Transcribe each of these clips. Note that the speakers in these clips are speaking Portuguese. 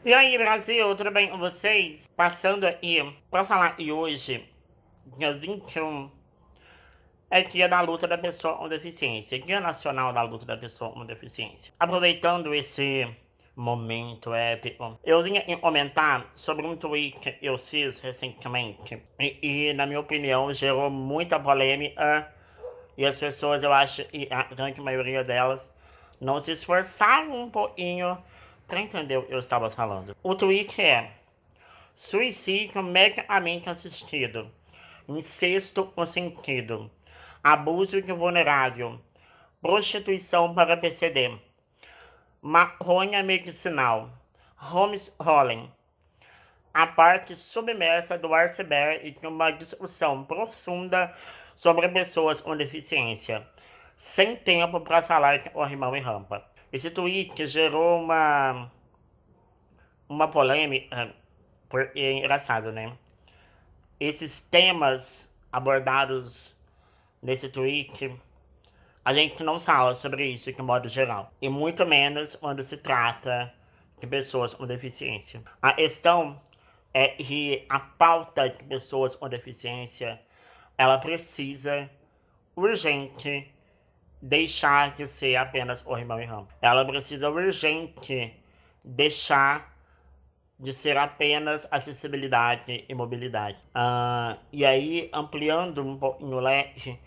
E aí, Brasil, tudo bem com vocês? Passando aí para falar e hoje, dia 21, é dia da luta da pessoa com deficiência, Dia Nacional da Luta da Pessoa com Deficiência. Aproveitando esse momento épico, eu vim aqui comentar sobre um tweet que eu fiz recentemente e na minha opinião, gerou muita polêmica e as pessoas, eu acho, e a grande maioria delas, não se esforçaram um pouquinho para entender o que eu estava falando. O tweet é: suicídio medicamente assistido, incesto consentido, abuso de vulnerável, prostituição para PCD, maconha medicinal, homeschooling, a parte submersa do iceberg de uma discussão profunda sobre pessoas com deficiência, sem tempo para falar de corrimão e rampa. Esse tweet gerou uma polêmica, porque é engraçado, né? Esses temas abordados nesse tweet, a gente não fala sobre isso de modo geral. E muito menos quando se trata de pessoas com deficiência. A questão é que a pauta de pessoas com deficiência, ela precisa, urgente, deixar de ser apenas corrimão e rampa. Ela precisa, urgente, deixar de ser apenas acessibilidade e mobilidade. E aí, ampliando um pouquinho o leque,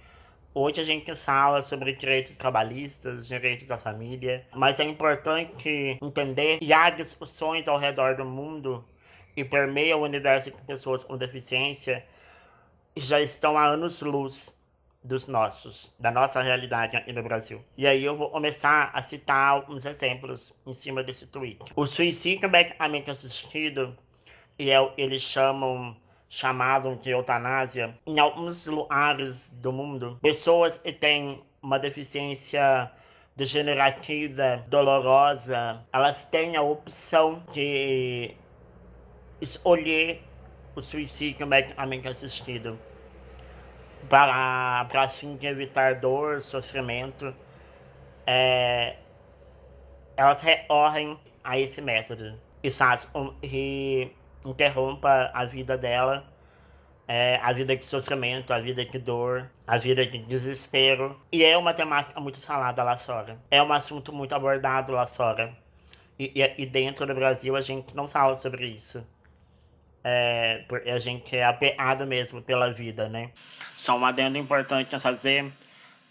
hoje a gente fala sobre direitos trabalhistas, direitos da família, mas é importante entender que há discussões ao redor do mundo e permeia o universo de pessoas com deficiência que já estão há anos-luz dos nossos, da nossa realidade aqui no Brasil. E aí eu vou começar a citar alguns exemplos em cima desse tweet. O suicídio medicamente assistido, e eles chamavam de eutanásia, em alguns lugares do mundo, pessoas que têm uma deficiência degenerativa, dolorosa, elas têm a opção de escolher o suicídio medicamente assistido para fim de evitar dor, sofrimento. Elas recorrem a esse método e faz que interrompa a vida dela, a vida de sofrimento, a vida de dor, a vida de desespero. E é uma temática muito falada lá fora. É um assunto muito abordado lá fora. E dentro do Brasil a gente não fala sobre isso. Porque a gente é apeado mesmo pela vida, né? Só um adendo importante a fazer.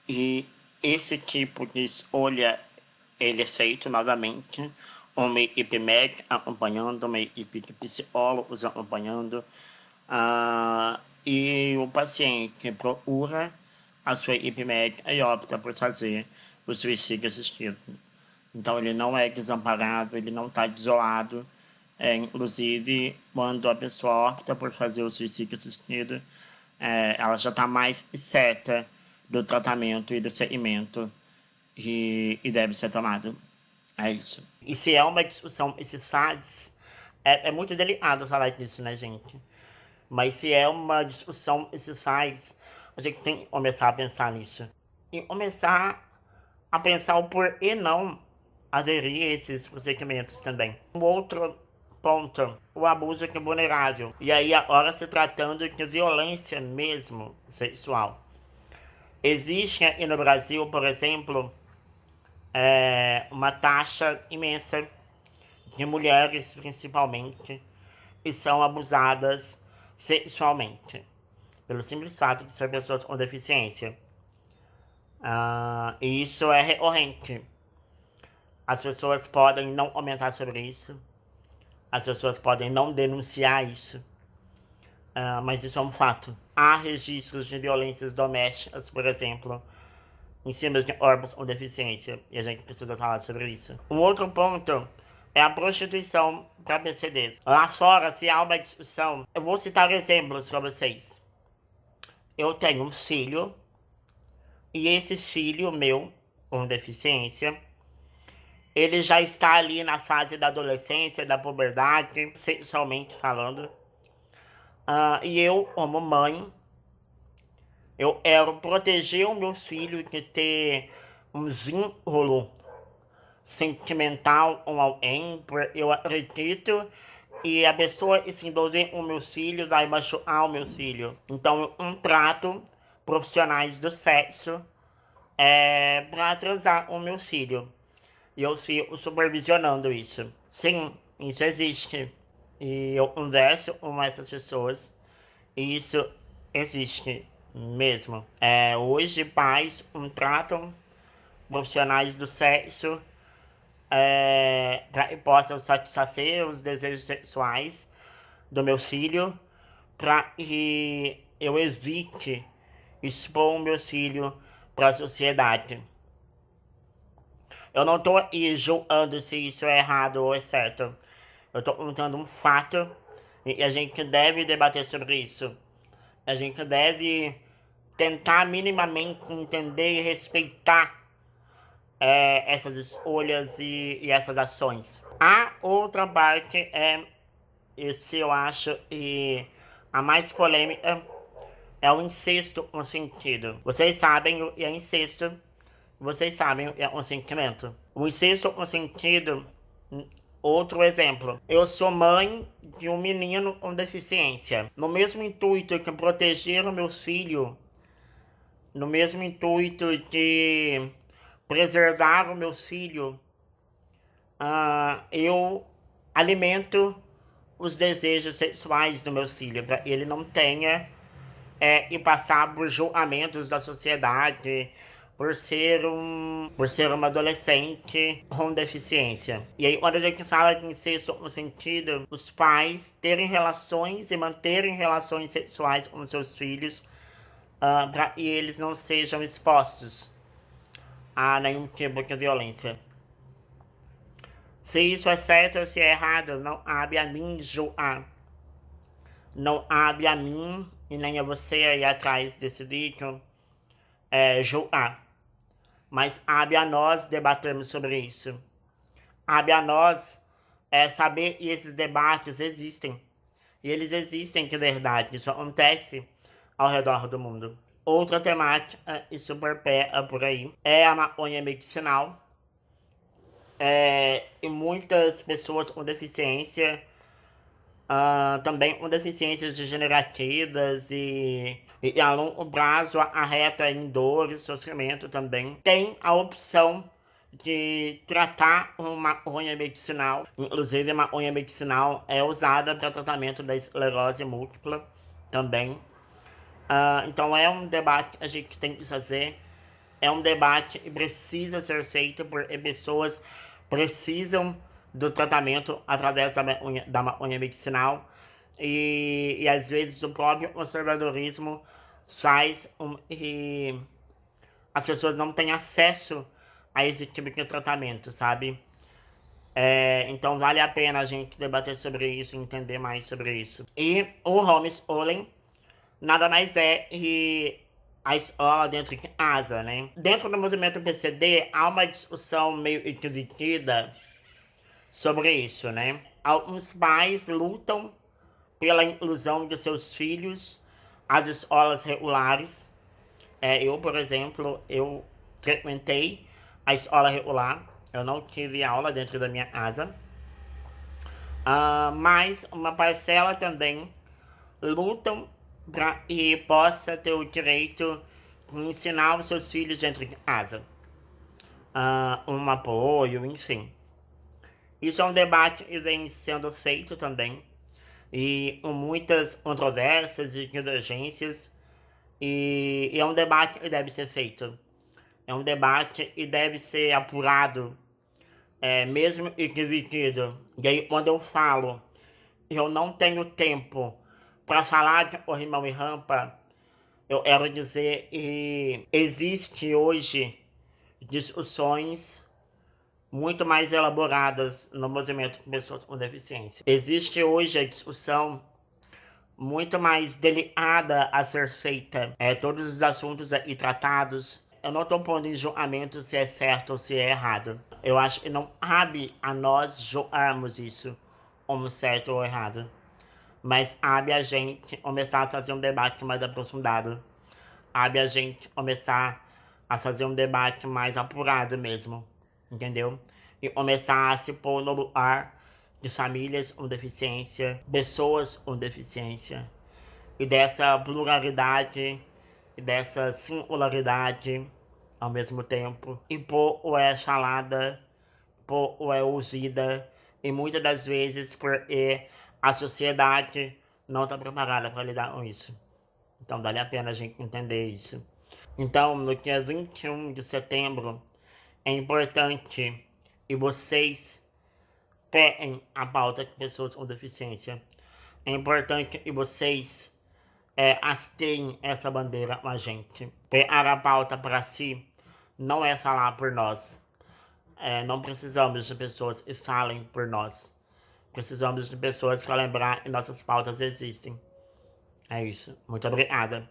E esse tipo de escolha, ele é feito novamente uma equipe médica acompanhando, uma equipe de psicólogos acompanhando, e o paciente procura a sua equipe médica e opta por fazer o suicídio assistido. Então ele não é desamparado, ele não está isolado. Inclusive, quando a pessoa opta por fazer o suicídio assistido, ela já está mais certa do tratamento e do segmento e deve ser tomado. É isso. E se é uma discussão, esses fatos, é muito delicado falar disso, né, gente? Mas se é uma discussão, esses fatos, a gente tem que começar a pensar nisso. E começar a pensar o porquê não aderir a esses procedimentos também. Um outro ponto, o abuso de vulnerável. E aí agora se tratando de violência mesmo sexual. Existe aqui no Brasil, por exemplo, uma taxa imensa de mulheres, principalmente, que são abusadas sexualmente, pelo simples fato de ser pessoas com deficiência. E isso é recorrente. As pessoas podem não comentar sobre isso, as pessoas podem não denunciar isso, mas isso é um fato. Há registros de violências domésticas, por exemplo, em cima de órgãos com deficiência, e a gente precisa falar sobre isso. Um outro ponto é a prostituição para PCDs. Lá fora, se há uma discussão, eu vou citar exemplos para vocês. Eu tenho um filho, e esse filho meu, com deficiência, ele já está ali na fase da adolescência, da puberdade, sexualmente falando. E eu, como mãe, eu quero proteger o meu filho de ter um vínculo sentimental com alguém, eu acredito, e a pessoa se envolver com meus filhos vai machucar o meu filho. Então eu contrato profissionais do sexo para transar com o meu filho. E eu fico supervisionando isso. Sim, isso existe. E eu converso com essas pessoas. E isso existe mesmo. Hoje pais contratam profissionais do sexo para que possam satisfazer os desejos sexuais do meu filho, para que eu evite expor o meu filho para a sociedade. Eu não estou aí julgando se isso é errado ou é certo. Eu estou contando um fato e a gente deve debater sobre isso. A gente deve tentar minimamente entender e respeitar essas escolhas e essas ações. A outra parte esse eu acho, e a mais polêmica é o incesto consentido. Vocês sabem o que é incesto, vocês sabem o que é consentimento. O incesto consentido, outro exemplo. Eu sou mãe de um menino com deficiência. No mesmo intuito de proteger o meu filho, no mesmo intuito de preservar o meu filho, eu alimento os desejos sexuais do meu filho, para ele não tenha e passar por julgamentos da sociedade, por ser uma adolescente com deficiência. E aí, quando a gente fala de incesto no sentido, os pais terem relações e manterem relações sexuais com seus filhos, para que eles não sejam expostos a nenhum tipo de violência. Se isso é certo ou se é errado, não cabe a mim julgar. Não cabe a mim e nem a você aí atrás desse vídeo julgar. Mas cabe a nós debatermos sobre isso. Cabe a nós saber que esses debates existem. E eles existem de verdade. Isso acontece ao redor do mundo. Outra temática e super pega por aí é a maconha medicinal. E muitas pessoas com deficiência, também com deficiências degenerativas e a longo prazo acarreta em dor e sofrimento também, tem a opção de tratar uma maconha medicinal. Inclusive a maconha medicinal é usada para tratamento da esclerose múltipla também. Então é um debate que a gente tem que fazer. É um debate que precisa ser feito porque pessoas precisam do tratamento através da maconha medicinal e às vezes o próprio conservadorismo faz que as pessoas não têm acesso a esse tipo de tratamento, sabe? Então vale a pena a gente debater sobre isso, entender mais sobre isso. E o homeschooling nada mais é que a escola dentro de casa, né? Dentro do movimento PCD, há uma discussão meio dividida sobre isso, né? Alguns pais lutam pela inclusão de seus filhos às escolas regulares. Eu, por exemplo, eu frequentei a escola regular, eu não tive aula dentro da minha casa. Mas uma parcela também lutam para que possa ter o direito de ensinar os seus filhos dentro de casa. Um apoio, enfim. Isso é um debate que vem sendo feito também, e com muitas controvérsias e divergências, e é um debate que deve ser feito. É um debate que deve ser apurado, mesmo e dividido. E aí, quando eu falo, eu não tenho tempo para falar de corrimão e rampa, eu quero dizer que existe hoje discussões muito mais elaboradas no movimento de pessoas com deficiência. Existe hoje a discussão muito mais delicada a ser feita. Todos os assuntos aqui tratados, eu não estou pondo em julgamento se é certo ou se é errado. Eu acho que não cabe a nós julgarmos isso como certo ou errado. Mas cabe a gente começar a fazer um debate mais aprofundado. Cabe a gente começar a fazer um debate mais apurado mesmo. Entendeu? e começar a se pôr no lugar de famílias com deficiência, pessoas com deficiência, e dessa pluralidade e dessa singularidade ao mesmo tempo, e pouco é falada, pouco é ouvida, e muitas das vezes porque a sociedade não está preparada para lidar com isso. Então vale a pena a gente entender isso. Então, no dia 21 de setembro, é importante, e vocês peguem a pauta de pessoas com deficiência, é importante que vocês hasteiem essa bandeira com a gente. Pegar a pauta para si não é falar por nós. Não precisamos de pessoas que falem por nós. Precisamos de pessoas para lembrar que nossas pautas existem. É isso. Muito obrigada.